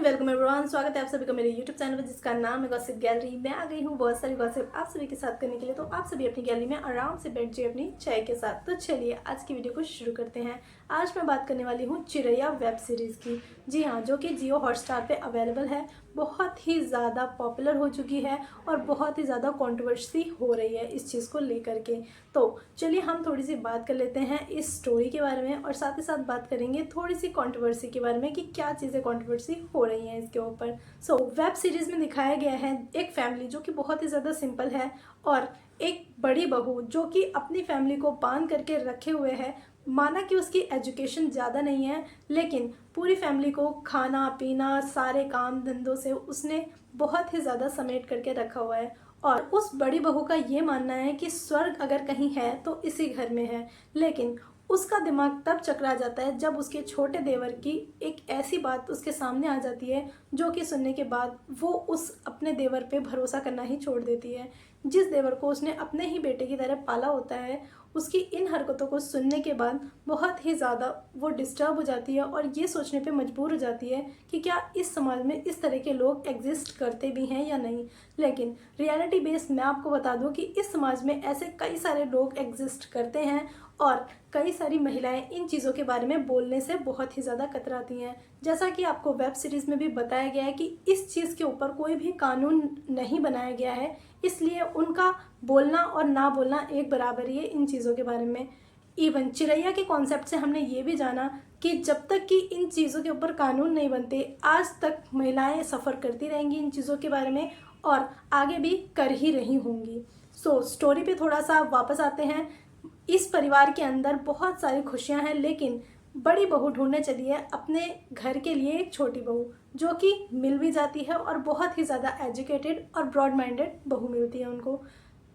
Morning, welcome everyone. स्वागत है आप सभी का मेरे यूट्यूब चैनल पर जिसका नाम है गॉसिप गैलरी। मैं आ गई हूँ बहुत सारी गॉसिप आप सभी के साथ करने के लिए, तो आप सभी अपनी गैलरी में आराम से बैठ जाइए अपनी चाय के साथ। तो चलिए आज की वीडियो को शुरू करते हैं। आज मैं बात करने वाली हूँ चिरैया वेब सीरीज़ की। जी हाँ, जो कि जियो हॉटस्टार पे अवेलेबल है। बहुत ही ज़्यादा पॉपुलर हो चुकी है और बहुत ही ज़्यादा कंट्रोवर्सी हो रही है इस चीज़ को लेकर के। तो चलिए हम थोड़ी सी बात कर लेते हैं इस स्टोरी के बारे में और साथ ही साथ बात करेंगे थोड़ी सी कंट्रोवर्सी के बारे में कि क्या चीज़ें कंट्रोवर्सी हो रही हैं इसके ऊपर। सो वेब सीरीज़ में दिखाया गया है एक फैमिली जो कि बहुत ही ज़्यादा सिंपल है और एक बड़ी बहू जो कि अपनी फैमिली को बांध करके रखे हुए है। माना कि उसकी एजुकेशन ज़्यादा नहीं है, लेकिन पूरी फैमिली को खाना पीना सारे काम धंधों से उसने बहुत ही ज़्यादा समेट करके रखा हुआ है। और उस बड़ी बहू का ये मानना है कि स्वर्ग अगर कहीं है तो इसी घर में है। लेकिन उसका दिमाग तब चकरा जाता है जब उसके छोटे देवर की एक ऐसी बात उसके सामने आ जाती है जो कि सुनने के बाद वो उस अपने देवर पे भरोसा करना ही छोड़ देती है। जिस देवर को उसने अपने ही बेटे की तरह पाला होता है, उसकी इन हरकतों को सुनने के बाद बहुत ही ज़्यादा वो डिस्टर्ब हो जाती है और ये सोचने पे मजबूर हो जाती है कि क्या इस समाज में इस तरह के लोग एग्जिस्ट करते भी हैं या नहीं। लेकिन रियलिटी बेस्ड मैं आपको बता दूं कि इस समाज में ऐसे कई सारे लोग एग्जिस्ट करते हैं और कई सारी महिलाएं इन चीज़ों के बारे में बोलने से बहुत ही ज़्यादा कतराती हैं। जैसा कि आपको वेब सीरीज़ में भी बताया गया है कि इस चीज़ के ऊपर कोई भी कानून नहीं बनाया गया है, इसलिए उनका बोलना और ना बोलना एक बराबर ही है इन चीज़ों के बारे में। इवन चिरैया के कॉन्सेप्ट से हमने ये भी जाना कि जब तक कि इन चीज़ों के ऊपर कानून नहीं बनते, आज तक महिलाएं सफ़र करती रहेंगी इन चीज़ों के बारे में और आगे भी कर ही रही होंगी। सो स्टोरी पे थोड़ा सा वापस आते हैं। इस परिवार के अंदर बहुत सारी खुशियां हैं, लेकिन बड़ी बहू ढूंढने चली है अपने घर के लिए एक छोटी बहू जो कि मिल भी जाती है और बहुत ही ज़्यादा एजुकेटेड और ब्रॉड माइंडेड बहू मिलती है उनको।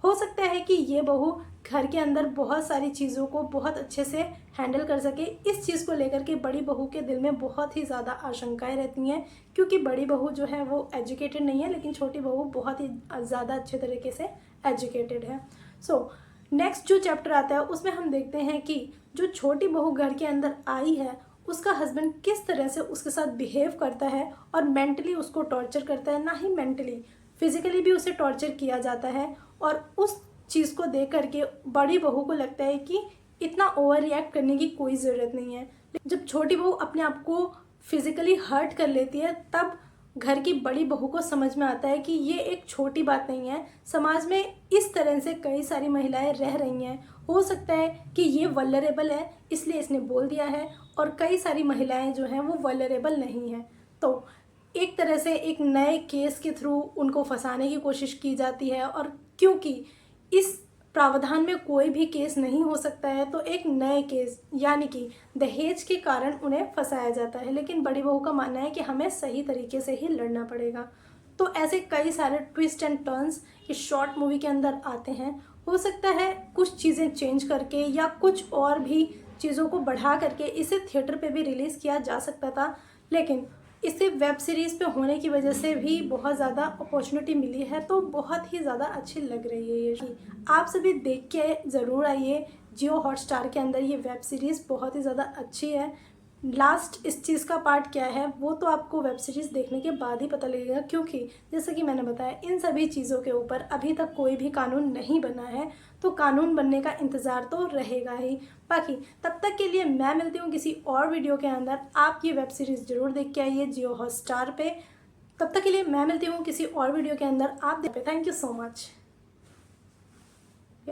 हो सकता है कि ये बहू घर के अंदर बहुत सारी चीज़ों को बहुत अच्छे से हैंडल कर सके। इस चीज़ को लेकर के बड़ी बहू के दिल में बहुत ही ज़्यादा आशंकाएं रहती हैं, क्योंकि बड़ी बहू जो है वो एजुकेटेड नहीं है, लेकिन छोटी बहू बहुत ही ज़्यादा अच्छे तरीके से एजुकेटेड है। सो नेक्स्ट जो चैप्टर आता है उसमें हम देखते हैं कि जो छोटी बहू घर के अंदर आई है उसका हस्बैंड किस तरह से उसके साथ बिहेव करता है और मेंटली उसको टॉर्चर करता है। ना ही मेंटली, फिजिकली भी उसे टॉर्चर किया जाता है और उस चीज़ को देख करके बड़ी बहू को लगता है कि इतना ओवर रिएक्ट करने की कोई ज़रूरत नहीं है। जब छोटी बहू अपने आप को फिजिकली हर्ट कर लेती है तब घर की बड़ी बहू को समझ में आता है कि ये एक छोटी बात नहीं है। समाज में इस तरह से कई सारी महिलाएं रह रही हैं। हो सकता है कि ये वल्नरेबल है इसलिए इसने बोल दिया है, और कई सारी महिलाएं जो हैं वो वल्नरेबल नहीं हैं। तो एक तरह से एक नए केस के थ्रू उनको फंसाने की कोशिश की जाती है, और क्योंकि इस प्रावधान में कोई भी केस नहीं हो सकता है तो एक नए केस यानी कि दहेज के कारण उन्हें फंसाया जाता है। लेकिन बड़ी बहू का मानना है कि हमें सही तरीके से ही लड़ना पड़ेगा। तो ऐसे कई सारे ट्विस्ट एंड टर्न्स इस शॉर्ट मूवी के अंदर आते हैं। हो सकता है कुछ चीज़ें चेंज करके या कुछ और भी चीज़ों को बढ़ा करके इसे थिएटर पे भी रिलीज़ किया जा सकता था, लेकिन इसे वेब सीरीज़ पे होने की वजह से भी बहुत ज़्यादा अपॉर्चुनिटी मिली है, तो बहुत ही ज़्यादा अच्छी लग रही है ये। आप सभी देख के ज़रूर आइए। जियो हॉटस्टार के अंदर ये वेब सीरीज़ बहुत ही ज़्यादा अच्छी है। लास्ट इस चीज़ का पार्ट क्या है वो तो आपको वेब सीरीज़ देखने के बाद ही पता लगेगा, क्योंकि जैसे कि मैंने बताया इन सभी चीज़ों के ऊपर अभी तक कोई भी कानून नहीं बना है, तो कानून बनने का इंतज़ार तो रहेगा ही। बाकी तब तक के लिए मैं मिलती हूँ किसी और वीडियो के अंदर। आप ये वेब सीरीज़ ज़रूर देख के आइए जियो हॉटस्टार पे। तब तक के लिए मैं मिलती हूँ किसी और वीडियो के अंदर। आप देख पे थैंक यू सो मच।